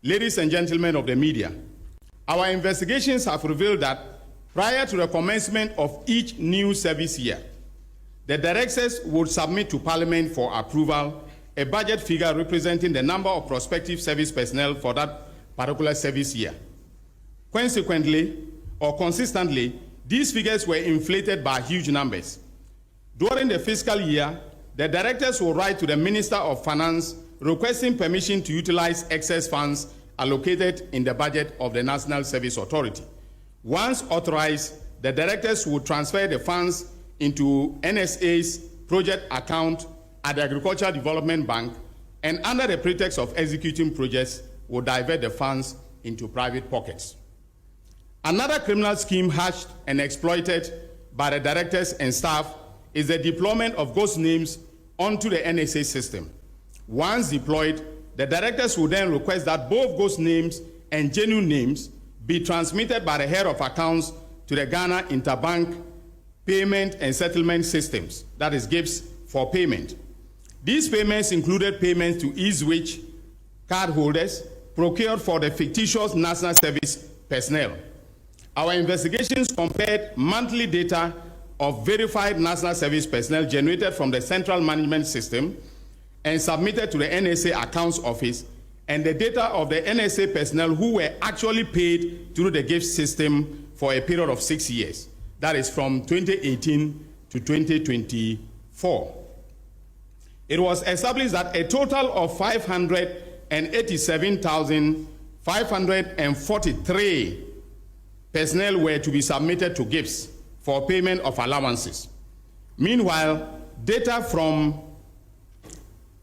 ladies and gentlemen of the media, our investigations have revealed that prior to the commencement of each new service year, the directors would submit to Parliament for approval a budget figure representing the number of prospective service personnel for that particular service year. Consequently, or consistently, these figures were inflated by huge numbers. During the fiscal year, the directors will write to the Minister of Finance requesting permission to utilize excess funds allocated in the budget of the National Service Authority. Once authorized, the directors will transfer the funds into NSA's project account at the Agricultural Development Bank, and under the pretext of executing projects, will divert the funds into private pockets. Another criminal scheme hatched and exploited by the directors and staff is the deployment of ghost names onto the NSA system. Once deployed, the directors will then request that both ghost names and genuine names be transmitted by the head of accounts to the Ghana Interbank Payment and Settlement Systems, that is GIPS, for payment. These payments included payments to Eastwich cardholders procured for the fictitious National Service personnel. Our investigations compared monthly data of verified National Service personnel generated from the Central Management System and submitted to the NSA Accounts Office, and the data of the NSA personnel who were actually paid through the GIFT system for a period of 6 years. That is from 2018 to 2024. It was established that a total of 587,543 personnel were to be submitted to GIFTs for payment of allowances. Meanwhile, data from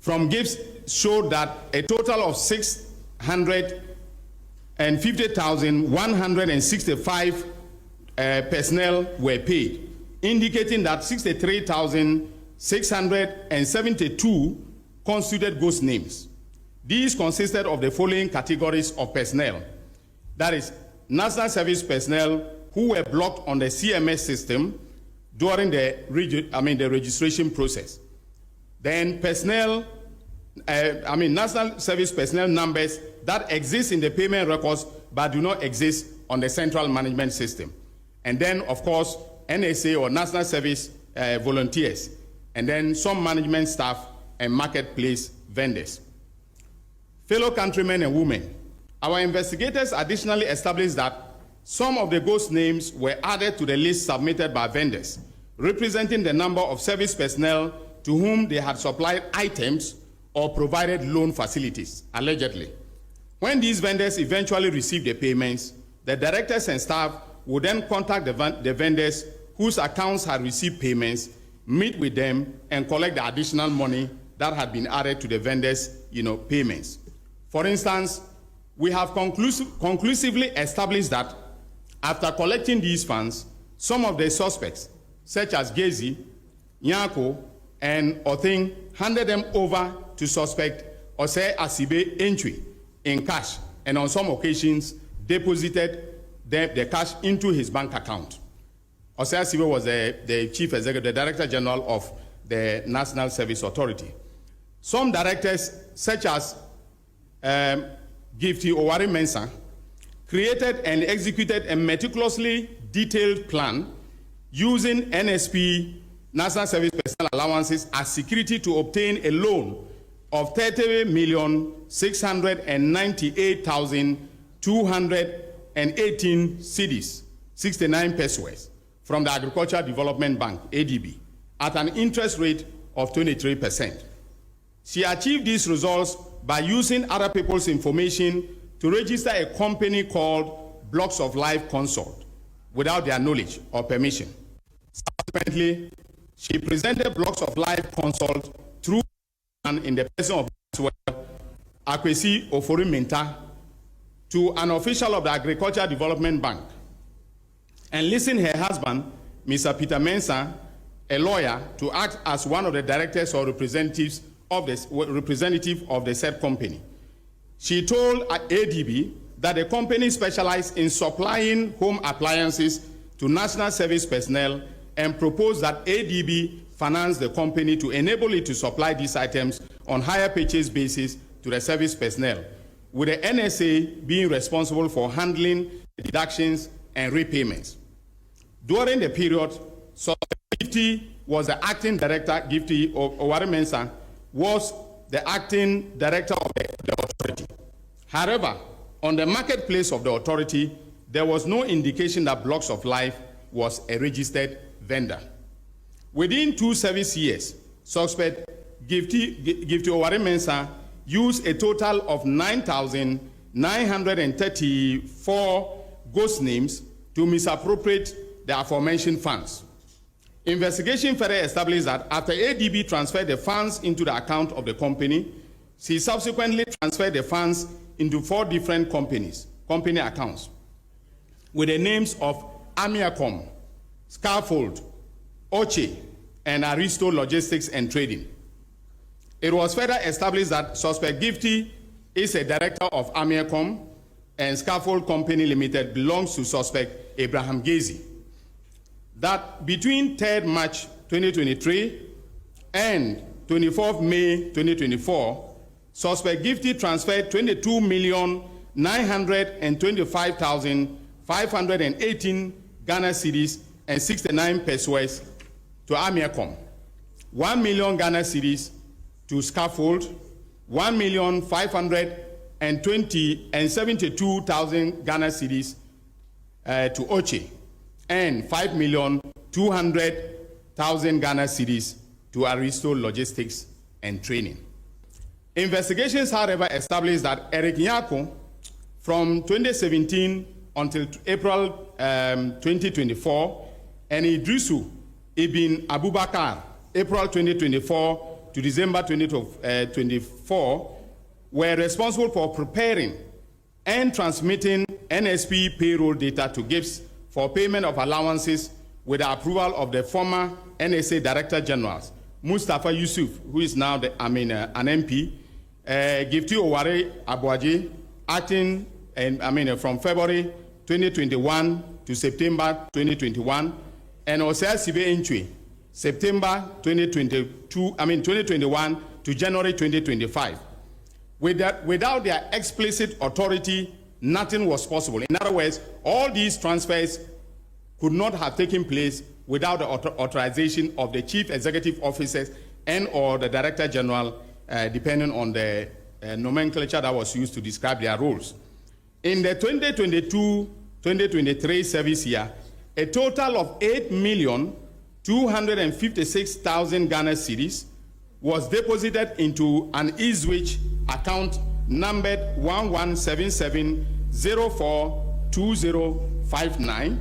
GIFTs showed that a total of 650,165 personnel were paid, indicating that 63,672 constituted ghost names. These consisted of the following categories of personnel. That is, National Service personnel who were blocked on the CMS system during the registration process. Then National Service personnel numbers that exist in the payment records but do not exist on the Central Management System. And then, of course, NSA or National Service volunteers, and then some management staff and marketplace vendors. Fellow countrymen and women, our investigators additionally established that some of the ghost names were added to the list submitted by vendors, representing the number of service personnel to whom they had supplied items or provided loan facilities, allegedly. When these vendors eventually received the payments, the directors and staff would then contact the vendors whose accounts had received payments, meet with them, and collect the additional money that had been added to the vendors' payments. For instance, we have conclusively established that after collecting these funds, some of the suspects, such as Gezi, Nyako, and Othing, handed them over to suspect Osei Asibe Entry in cash, and on some occasions deposited the cash into his bank account. Osei Asibe was the chief executive, the director general of the National Service Authority. Some directors, such as Gifty Oware Mensah, created and executed a meticulously detailed plan using NSP, National Service Personnel Allowances, as security to obtain a loan of 30,698,218 cedis, 69 pesos, from the Agricultural Development Bank, ADB, at an interest rate of 23%. She achieved these results by using other people's information to register a company called Blocks of Life Consult without their knowledge or permission. Subsequently, she presented Blocks of Life Consult through in the person of Akwesi Ofori-Mintah to an official of the Agricultural Development Bank, and enlisting her husband, Mr. Peter Mensah, a lawyer, to act as one of the directors or representative of the said company. She told ADB that the company specialized in supplying home appliances to National Service personnel and proposed that ADB finance the company to enable it to supply these items on higher purchase basis to the service personnel. with the NSA being responsible for handling deductions and repayments. During the period, Suspect Gifty was the acting director, Gifty Oware Mensah was the acting director of the authority. However, on the marketplace of the authority, there was no indication that Blocks of Life was a registered vendor. Within 2 service years, Suspect Gifty Oware Mensah used a total of 9,934 ghost names to misappropriate the aforementioned funds. Investigation further established that after ADB transferred the funds into the account of the company, she subsequently transferred the funds into 4 different company accounts with the names of Amiacom, Scaffold, Oche, and Aristo Logistics and Trading. It was further established that Suspect Gifty is a director of Amiacom, and Scaffold Company Limited belongs to Suspect Abraham Gezi. That between 3rd March 2023 and 24th May 2024, Suspect Gifty transferred 22,925,518 Ghana cedis and 69 pesos to Amiacom, 1 million Ghana cedis to Scaffold, 1,572,000 Ghana cedis to Oche, and 5,200,000 Ghana cedis to Aristo Logistics and Training. Investigations, however, established that Eric Nyako, from 2017 until April 2024, and Idrisu Ibn Abubakar, April 2024 to December 2024, were responsible for preparing and transmitting NSP payroll data to GIPS for payment of allowances with the approval of the former NSA Director General, Mustafa Yusuf, who is now an MP, Gifty Oware Abuaji, acting from February 2021 to September 2021, and Osea Sibe Enchwe, September 2021 to January 2025. Without their explicit authority, nothing was possible. In other words, all these transfers could not have taken place without the authorization of the chief executive officers and or the director general, depending on the nomenclature that was used to describe their roles. In the 2022-2023 service year, a total of 8,256,000 Ghana cedis was deposited into an eSwitch account numbered 1177042059,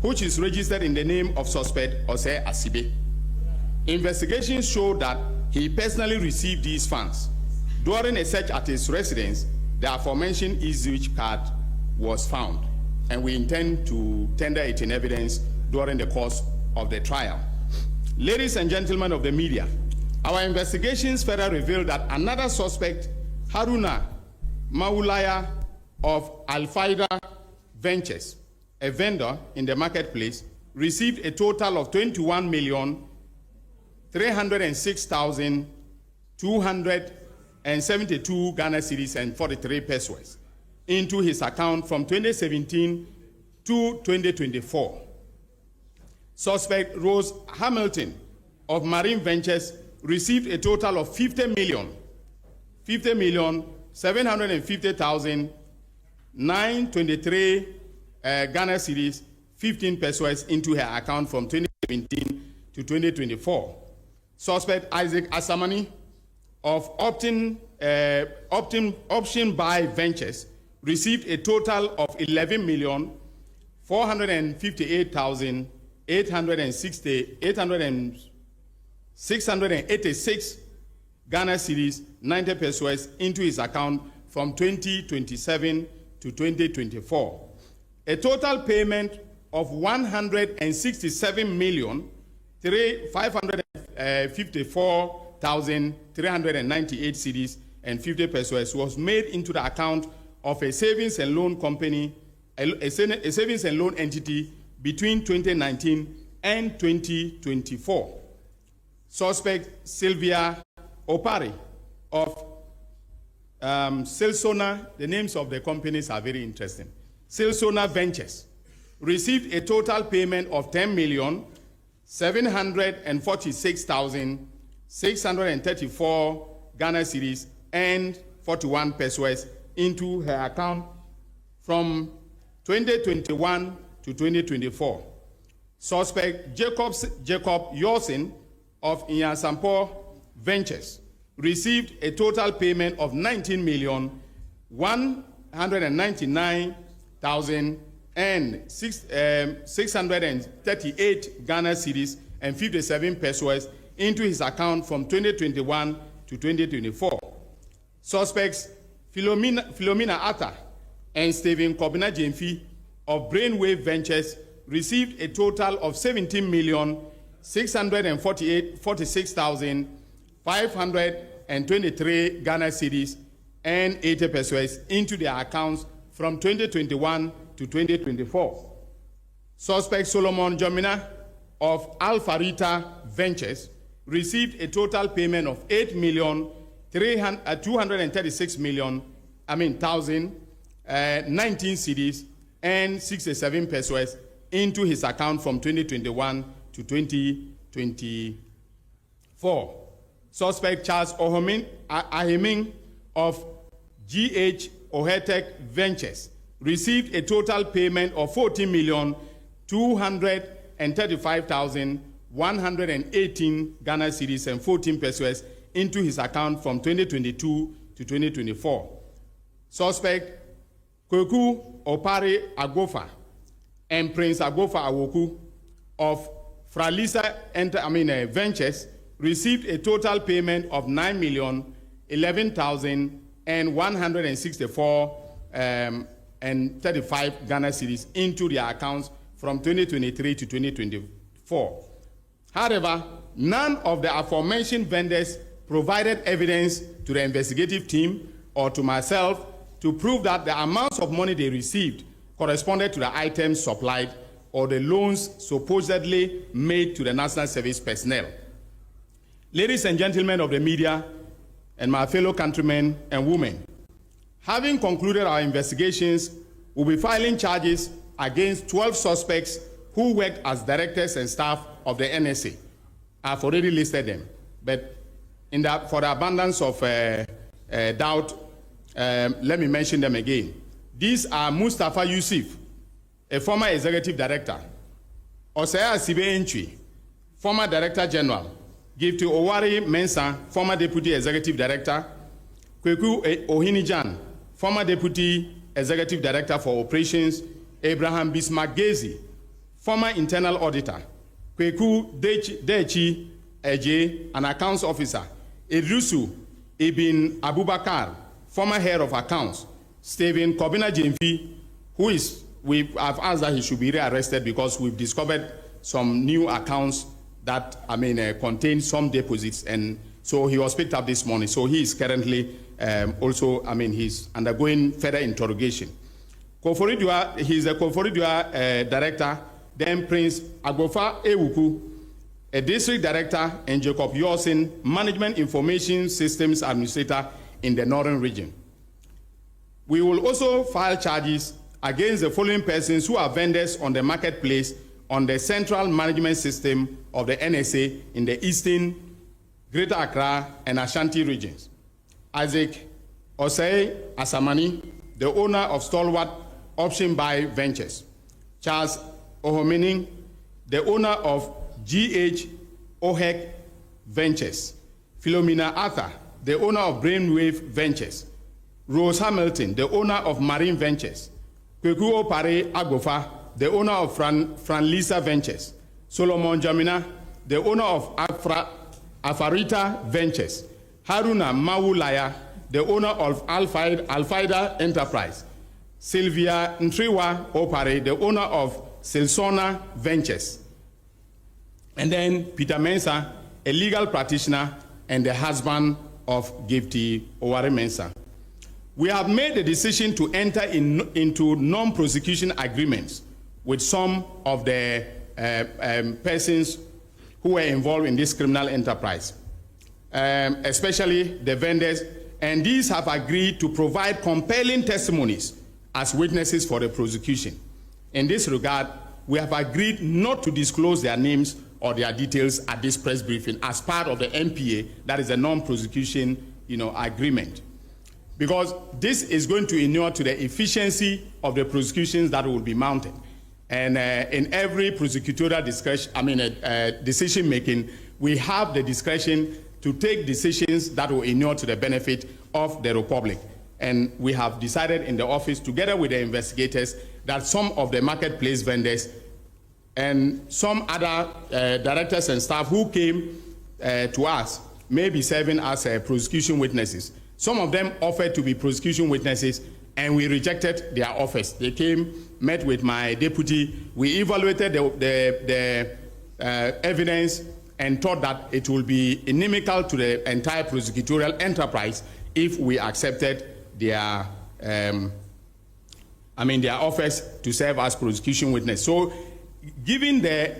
which is registered in the name of Suspect Osei Asibe. Investigations showed that he personally received these funds. During a search at his residence, the aforementioned eSwitch card was found, and we intend to tender it in evidence during the course of the trial. Ladies and gentlemen of the media, our investigations further revealed that another suspect, Haruna Maulaya of Al-Faida Ventures, a vendor in the marketplace, received a total of 21,306,272 Ghana cedis and 43 pesos into his account from 2017 to 2024. Suspect Rose Hamilton of Marine Ventures received a total of 50,750,923 Ghana cedis, 15 pesos into her account from 2017 to 2024. Suspect Isaac Asamani of Option Buy Ventures received a total of 11,458,686 Ghana cedis, 90 pesos into his account from 2027 to 2024. A total payment of 167,554,398 cedis and 50 pesos was made into the account of a savings and loan company, a savings and loan entity between 2019 and 2024. Suspect Sylvia Opari of Silsona, the names of the companies are very interesting. Silsona Ventures received a total payment of 10,746,634 Ghana cedis and 41 pesos into her account from 2021 to 2024. Suspect Jacob Yorsin of Inyasampo Ventures received a total payment of 19,199,638 Ghana cedis and 57 pesos into his account from 2021 to 2024. Suspects Philomena Atta and Stephen Kobina Jemfi of Brainwave Ventures received a total of 17,646,523 Ghana cedis and 80 pesos into their accounts from 2021 to 2024. Suspect Solomon Jomina of Alpharita Ventures received a total payment of 8,236,019 cedis and 67 pesos into his account from 2021 to 2024. Suspect Charles Ahiming of GH Ohetech Ventures received a total payment of 14,235,118 Ghana cedis and 14 pesos into his account from 2022 to 2024. Suspect Kweku Opare Agofa and Prince Agofa Awoku of Fralisa Ventures received a total payment of 9,011,164 and 35 Ghana cedis into their accounts from 2023 to 2024. However, none of the aforementioned vendors provided evidence to the investigative team or to myself to prove that the amounts of money they received corresponded to the items supplied or the loans supposedly made to the National Service personnel. Ladies and gentlemen of the media and my fellow countrymen and women, having concluded our investigations, we'll be filing charges against 12 suspects who worked as directors and staff of the NSA. I've already listed them, but for the abundance of doubt, let me mention them again. These are Mustafa Yusuf, a former executive director, Osea Sibe Entry, former director general, Gifty Oware Mensah, former deputy executive director, Kweku Ohinijan, former deputy executive director for operations, Abraham Bismarck Gezi, former internal auditor, Kweku Dechi Eje, an accounts officer, Idrusu Ibn Abubakar, former head of accounts, Stephen Kobina Jemfi, we have asked that he should be rearrested because we've discovered some new accounts that contain some deposits, and so he was picked up this morning. So he is currently he's undergoing further interrogation. Koforidua, he's a Koforidua director. Then Prince Agofa Ewuku, a district director, and Jacob Yorsin, management information systems administrator in the northern region. We will also file charges against the following persons who are vendors on the marketplace on the central management system of the NSA in the eastern, Greater Accra, and Ashanti regions. Isaac Osei Asamani, the owner of Stalwart Option Buy Ventures. Charles Ohomening, the owner of GH Ohek Ventures. Philomena Arthur, the owner of Brainwave Ventures. Rose Hamilton, the owner of Marine Ventures. Kweku Opare Agofa, the owner of Franlisa Ventures. Solomon Jamina, the owner of Afarita Ventures. Haruna Mawulaya, the owner of Alfaida Enterprise. Sylvia Ntriwa Opare, the owner of Silsona Ventures. And then Peter Mensah, a legal practitioner and the husband of Gifty Oware Mensah. We have made the decision to enter into non-prosecution agreements with some of the persons who were involved in this criminal enterprise, especially the vendors and these have agreed to provide compelling testimonies as witnesses for the prosecution. In this regard, we have agreed not to disclose their names or their details at this press briefing as part of the NPA, that is a non-prosecution agreement. Because this is going to inure to the efficiency of the prosecutions that will be mounted. And in every prosecutorial decision making, we have the discretion to take decisions that will inure to the benefit of the Republic. And we have decided in the office, together with the investigators, that some of the marketplace vendors and some other directors and staff who came to us may be serving as prosecution witnesses. Some of them offered to be prosecution witnesses, and we rejected their offers. They came, met with my deputy, we evaluated the evidence and thought that it will be inimical to the entire prosecutorial enterprise if we accepted their offers to serve as prosecution witness. So given the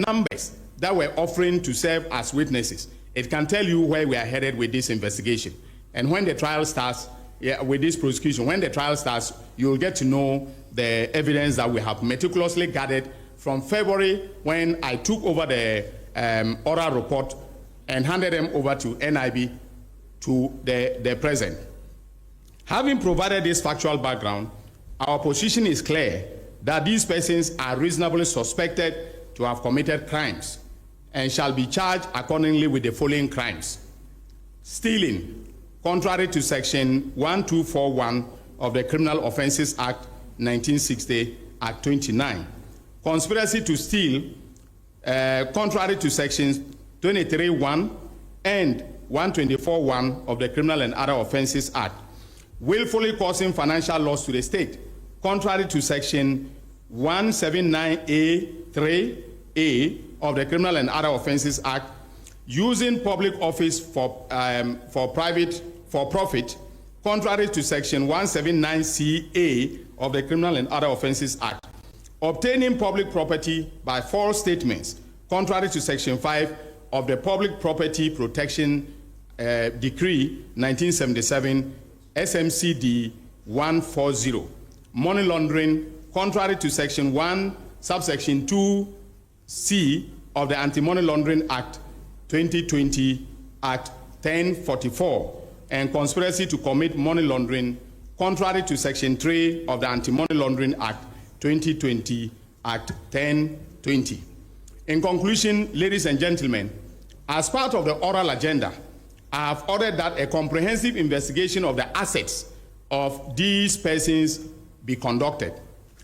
numbers that we're offering to serve as witnesses, it can tell you where we are headed with this investigation. And when the trial starts, with this prosecution, when the trial starts, you'll get to know the evidence that we have meticulously gathered from February, when I took over the oral report and handed them over to NIB, to the present. Having provided this factual background, our position is clear that these persons are reasonably suspected to have committed crimes and shall be charged accordingly with the following crimes: stealing, contrary to Section 1241 of the Criminal Offences Act 1960, Act 29. Conspiracy to steal, contrary to Sections 23.1 and 124.1 of the Criminal and Other Offences Act. Willfully causing financial loss to the state, contrary to Section 179A3A of the Criminal and Other Offences Act. Using public office for profit, contrary to Section 179CA of the Criminal and Other Offences Act. Obtaining public property by false statements, contrary to Section 5 of the Public Property Protection Decree 1977, SMCD 140. Money laundering, contrary to Section 1, subsection 2C of the Anti-Money Laundering Act 2020, Act 1044, and conspiracy to commit money laundering, contrary to Section 3 of the Anti-Money Laundering Act 2020, Act 1020. In conclusion, ladies and gentlemen, as part of the oral agenda, I have ordered that a comprehensive investigation of the assets of these persons be conducted.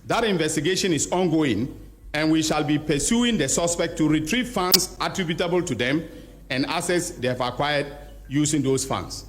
That investigation is ongoing, and we shall be pursuing the suspect to retrieve funds attributable to them and assets they have acquired using those funds.